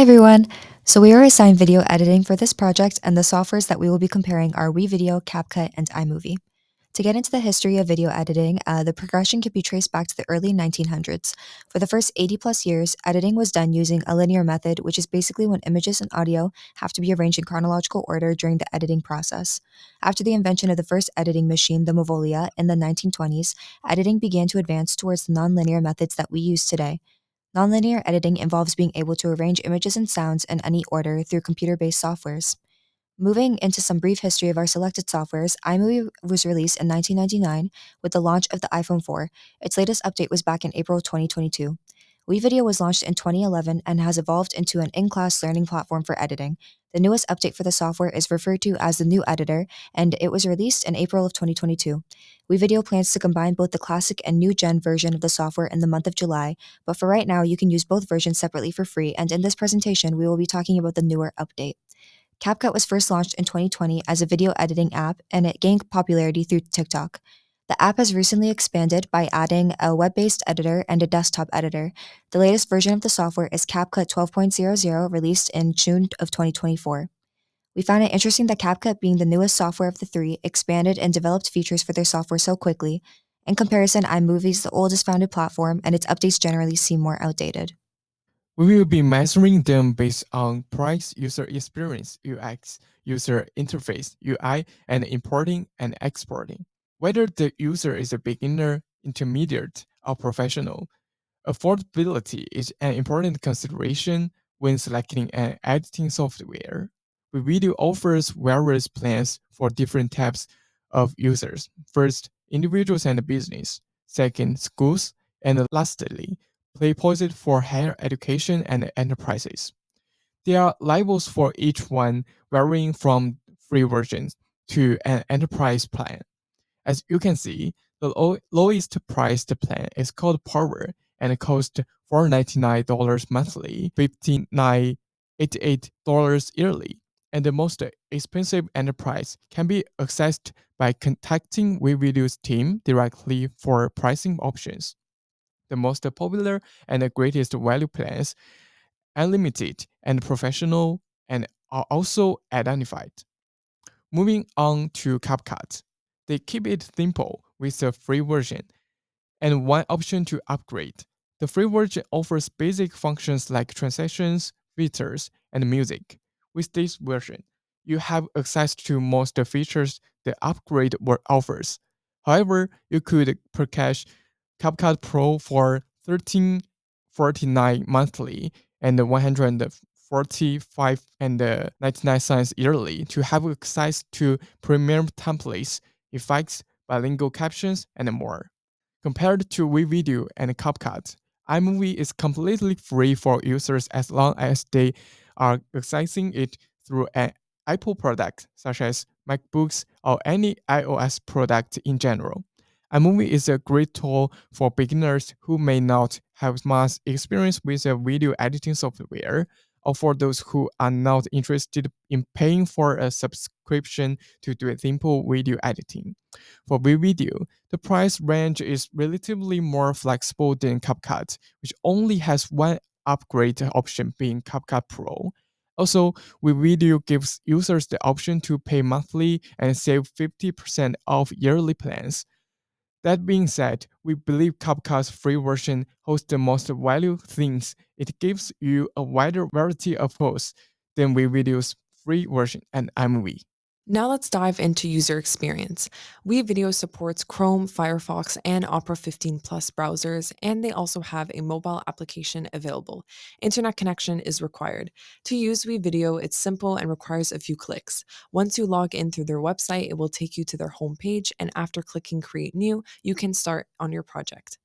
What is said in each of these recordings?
Hi everyone! So we are assigned video editing for this project, and the softwares that we will be comparing are WeVideo, CapCut, and iMovie. To get into the history of video editing, the progression can be traced back to the early 1900s. For the first 80 plus years, editing was done using a linear method, which is basically when images and audio have to be arranged in chronological order during the editing process. After the invention of the first editing machine, the Movolia, in the 1920s, editing began to advance towards the nonlinear methods that we use today. Nonlinear editing involves being able to arrange images and sounds in any order through computer-based softwares. Moving into some brief history of our selected softwares, iMovie was released in 1999 with the launch of the iPhone 4. Its latest update was back in April 2022. WeVideo was launched in 2011 and has evolved into an in-class learning platform for editing. The newest update for the software is referred to as the new editor, and it was released in April of 2022. WeVideo plans to combine both the classic and new gen version of the software in the month of July, but for right now, you can use both versions separately for free, and in this presentation, we will be talking about the newer update. CapCut was first launched in 2020 as a video editing app, and it gained popularity through TikTok. The app has recently expanded by adding a web-based editor and a desktop editor. The latest version of the software is CapCut 12.00, released in June of 2024. We found it interesting that CapCut, being the newest software of the three, expanded and developed features for their software so quickly. In comparison, iMovie is the oldest founded platform, and its updates generally seem more outdated. We will be measuring them based on price, user experience, UX, user interface, UI, and importing and exporting. Whether the user is a beginner, intermediate, or professional, affordability is an important consideration when selecting an editing software. WeVideo offers various plans for different types of users. First, individuals and business. Second, schools. And lastly, Playposit for higher education and enterprises. There are levels for each one, varying from free versions to an enterprise plan. As you can see, the lowest priced plan is called Power and costs $499 monthly, $59.88 yearly. And the most expensive enterprise can be accessed by contacting WeVideo's team directly for pricing options. The most popular and the greatest value plans, unlimited and professional, and are also identified. Moving on to CapCut. They keep it simple with a free version and one option to upgrade. The free version offers basic functions like transitions, filters, and music. With this version, you have access to most features the upgrade offers. However, you could purchase CapCut Pro for $13.49 monthly and $145.99 yearly to have access to premium templates, effects, bilingual captions, and more. Compared to WeVideo and CapCut, iMovie is completely free for users as long as they are accessing it through an Apple product, such as MacBooks or any iOS product in general. iMovie is a great tool for beginners who may not have much experience with a video editing software, or for those who are not interested in paying for a subscription to do simple video editing. For WeVideo, the price range is relatively more flexible than CapCut, which only has one upgrade option being CapCut Pro. Also, WeVideo gives users the option to pay monthly and save 50% off yearly plans. That being said, we believe CapCut's free version holds the most value since it gives you a wider variety of tools than WeVideo's free version and iMovie. Now let's dive into user experience. WeVideo supports Chrome, Firefox, and Opera 15 Plus browsers, and they also have a mobile application available. Internet connection is required. To use WeVideo, it's simple and requires a few clicks. Once you log in through their website, it will take you to their homepage, and after clicking Create New, you can start on your project.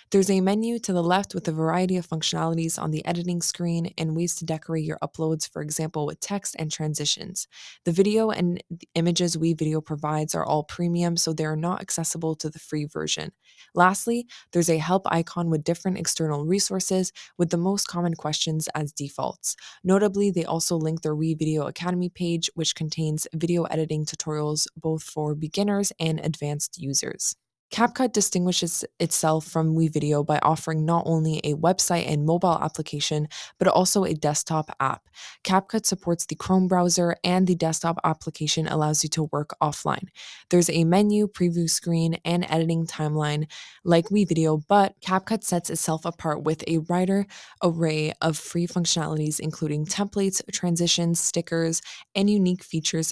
There's a menu to the left with a variety of functionalities on the editing screen and ways to decorate your uploads, for example, with text and transitions. The video and the images WeVideo provides are all premium, so they are not accessible to the free version. Lastly, there's a help icon with different external resources, with the most common questions as defaults. Notably, they also link their WeVideo Academy page, which contains video editing tutorials both for beginners and advanced users. CapCut distinguishes itself from WeVideo by offering not only a website and mobile application, but also a desktop app. CapCut supports the Chrome browser, and the desktop application allows you to work offline. There's a menu, preview screen, and editing timeline like WeVideo, but CapCut sets itself apart with a wider array of free functionalities, including templates, transitions, stickers, and unique features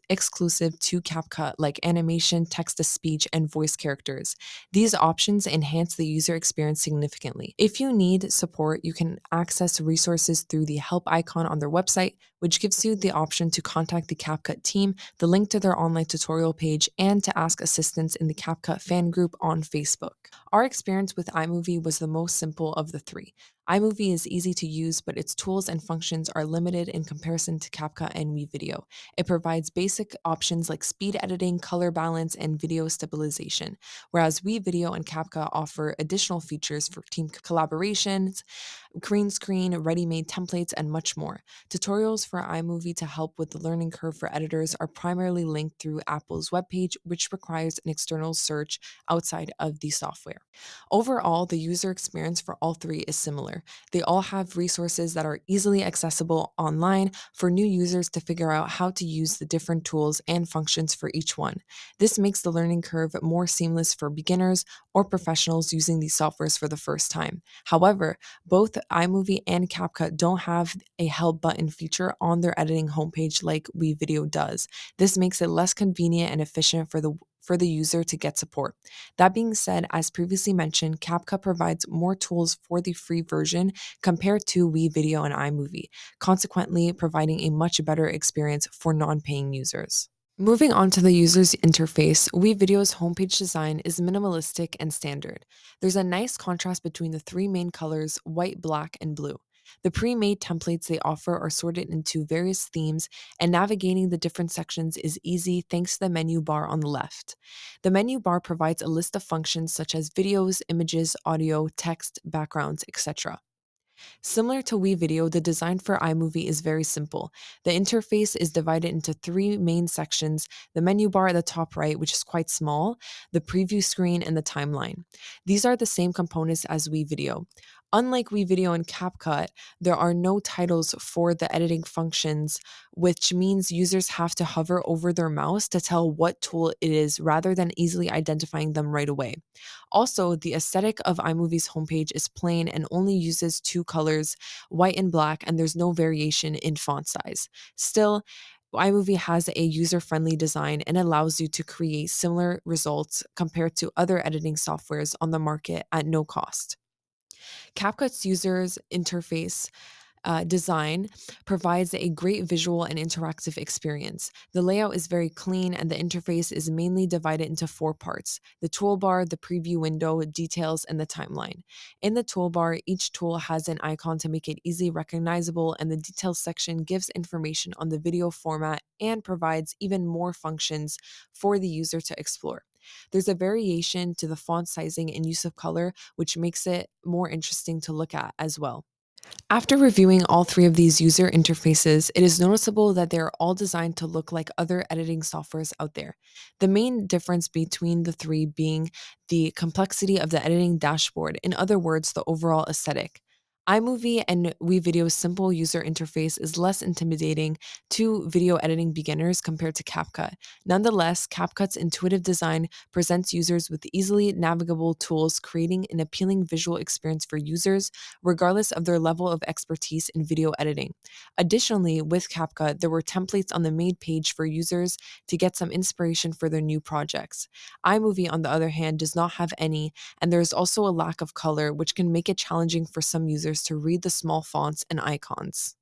exclusive to CapCut like animation, text to speech, and voice characters. These options enhance the user experience significantly. If you need support, you can access resources through the help icon on their website, which gives you the option to contact the CapCut team, the link to their online tutorial page, and to ask assistance in the CapCut fan group on Facebook. Our experience with iMovie was the most simple of the three. iMovie is easy to use, but its tools and functions are limited in comparison to CapCut and WeVideo. It provides basic options like speed editing, color balance, and video stabilization, whereas WeVideo and CapCut offer additional features for team collaborations, green screen, ready made templates, and much more. Tutorials for iMovie to help with the learning curve for editors are primarily linked through Apple's webpage, which requires an external search outside of the software. Overall, the user experience for all three is similar. They all have resources that are easily accessible online for new users to figure out how to use the different tools and functions for each one. This makes the learning curve more seamless for beginners or professionals using these softwares for the first time. However, both iMovie and CapCut don't have a help button feature on their editing homepage like WeVideo does. This makes it less convenient and efficient for the user to get support. That being said, as previously mentioned, CapCut provides more tools for the free version compared to WeVideo and iMovie, consequently providing a much better experience for non-paying users. Moving on to the user's interface, WeVideo's homepage design is minimalistic and standard. There's a nice contrast between the three main colors, white, black, and blue. The pre made templates they offer are sorted into various themes, and navigating the different sections is easy thanks to the menu bar on the left. The menu bar provides a list of functions such as videos, images, audio, text, backgrounds, etc. Similar to WeVideo, the design for iMovie is very simple. The interface is divided into three main sections: the menu bar at the top right, which is quite small, the preview screen, and the timeline. These are the same components as WeVideo. Unlike WeVideo and CapCut, there are no titles for the editing functions, which means users have to hover over their mouse to tell what tool it is rather than easily identifying them right away. Also, the aesthetic of iMovie's homepage is plain and only uses two colors, white and black, and there's no variation in font size. Still, iMovie has a user friendly design and allows you to create similar results compared to other editing softwares on the market at no cost. CapCut's user's interface design provides a great visual and interactive experience. The layout is very clean, and the interface is mainly divided into four parts: the toolbar, the preview window, details, and the timeline. In the toolbar, each tool has an icon to make it easily recognizable, and the details section gives information on the video format and provides even more functions for the user to explore. There's a variation to the font sizing and use of color, which makes it more interesting to look at as well. After reviewing all three of these user interfaces, it is noticeable that they are all designed to look like other editing softwares out there. The main difference between the three being the complexity of the editing dashboard, in other words, the overall aesthetic. iMovie and WeVideo's simple user interface is less intimidating to video editing beginners compared to CapCut. Nonetheless, CapCut's intuitive design presents users with easily navigable tools, creating an appealing visual experience for users regardless of their level of expertise in video editing. Additionally, with CapCut, there were templates on the main page for users to get some inspiration for their new projects. iMovie, on the other hand, does not have any, and there is also a lack of color, which can make it challenging for some users to read the small fonts and icons.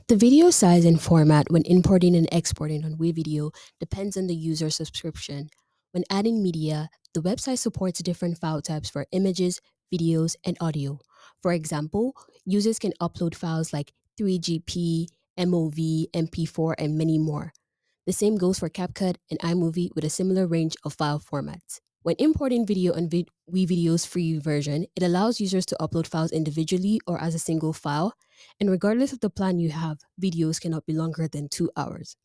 The video size and format when importing and exporting on WeVideo depends on the user subscription. When adding media, the website supports different file types for images, videos, and audio. For example, users can upload files like 3GP, MOV, MP4, and many more. The same goes for CapCut and iMovie with a similar range of file formats. When importing video on WeVideo's free version, it allows users to upload files individually or as a single file, and regardless of the plan you have, videos cannot be longer than 2 hours.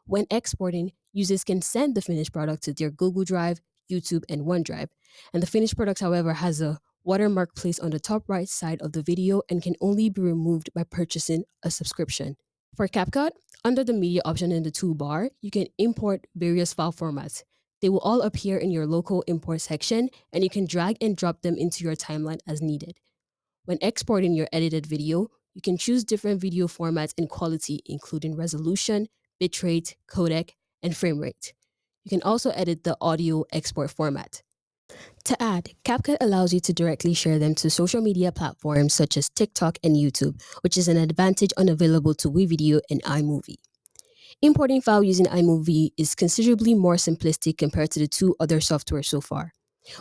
When exporting, users can send the finished product to their Google Drive, YouTube, and OneDrive. And the finished product, however, has a watermark placed on the top right side of the video and can only be removed by purchasing a subscription. For CapCut, under the media option in the toolbar, you can import various file formats. They will all appear in your local import section, and you can drag and drop them into your timeline as needed. When exporting your edited video, you can choose different video formats and quality, including resolution, bitrate, codec, and frame rate. You can also edit the audio export format. To add, CapCut allows you to directly share them to social media platforms such as TikTok and YouTube, which is an advantage unavailable to WeVideo and iMovie. Importing file using iMovie is considerably more simplistic compared to the two other softwares so far.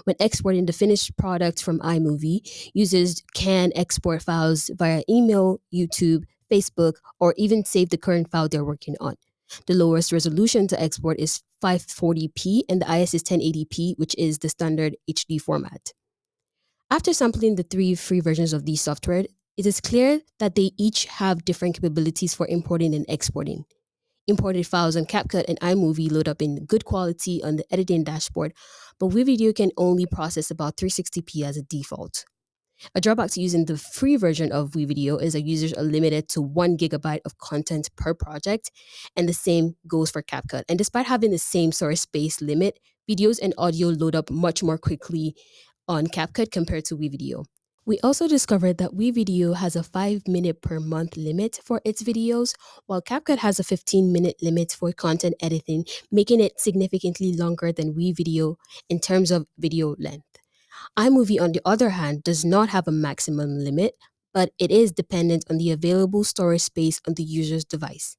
When exporting the finished product from iMovie, users can export files via email, YouTube, Facebook, or even save the current file they're working on. The lowest resolution to export is 540p and the IS is 1080p, which is the standard HD format. After sampling the three free versions of these software, it is clear that they each have different capabilities for importing and exporting. Imported files on CapCut and iMovie load up in good quality on the editing dashboard, but WeVideo can only process about 360p as a default. A drawback to using the free version of WeVideo is that users are limited to 1 gigabyte of content per project, and the same goes for CapCut. And despite having the same storage space limit, videos and audio load up much more quickly on CapCut compared to WeVideo. We also discovered that WeVideo has a 5-minute per month limit for its videos, while CapCut has a 15-minute limit for content editing, making it significantly longer than WeVideo in terms of video length. iMovie, on the other hand, does not have a maximum limit, but it is dependent on the available storage space on the user's device.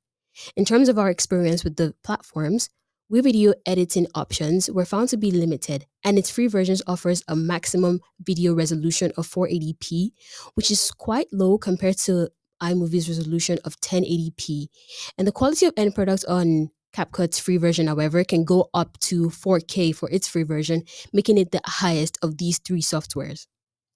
In terms of our experience with the platforms, WeVideo editing options were found to be limited, and its free versions offers a maximum video resolution of 480p, which is quite low compared to iMovie's resolution of 1080p. And the quality of end products on CapCut's free version, however, can go up to 4K for its free version, making it the highest of these three softwares.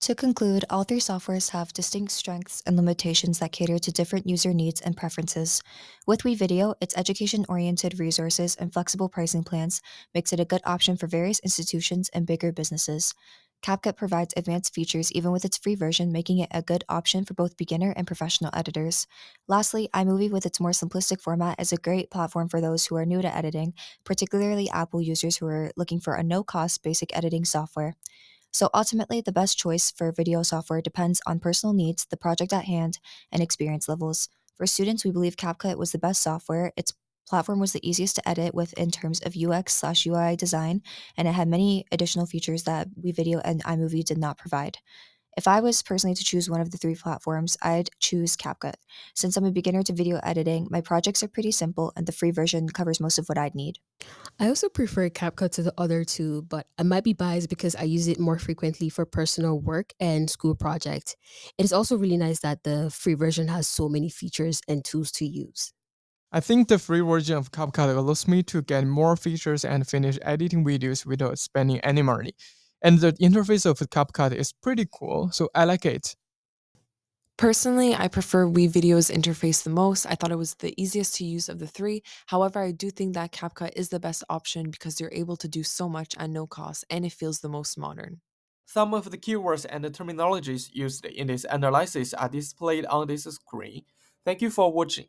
To conclude, all three softwares have distinct strengths and limitations that cater to different user needs and preferences. With WeVideo, its education-oriented resources and flexible pricing plans makes it a good option for various institutions and bigger businesses. CapCut provides advanced features even with its free version, making it a good option for both beginner and professional editors. Lastly, iMovie with its more simplistic format is a great platform for those who are new to editing, particularly Apple users who are looking for a no-cost basic editing software. So ultimately, the best choice for video software depends on personal needs, the project at hand, and experience levels. For students, we believe CapCut was the best software. Its platform was the easiest to edit with in terms of UX/UI design, and it had many additional features that WeVideo and iMovie did not provide. If I was personally to choose one of the three platforms, I'd choose CapCut. Since I'm a beginner to video editing, my projects are pretty simple, and the free version covers most of what I'd need. I also prefer CapCut to the other two, but I might be biased because I use it more frequently for personal work and school projects. It is also really nice that the free version has so many features and tools to use. I think the free version of CapCut allows me to get more features and finish editing videos without spending any money. And the interface of CapCut is pretty cool, so I like it. Personally, I prefer WeVideo's interface the most. I thought it was the easiest to use of the three. However, I do think that CapCut is the best option because you're able to do so much at no cost and it feels the most modern. Some of the keywords and terminologies used in this analysis are displayed on this screen. Thank you for watching.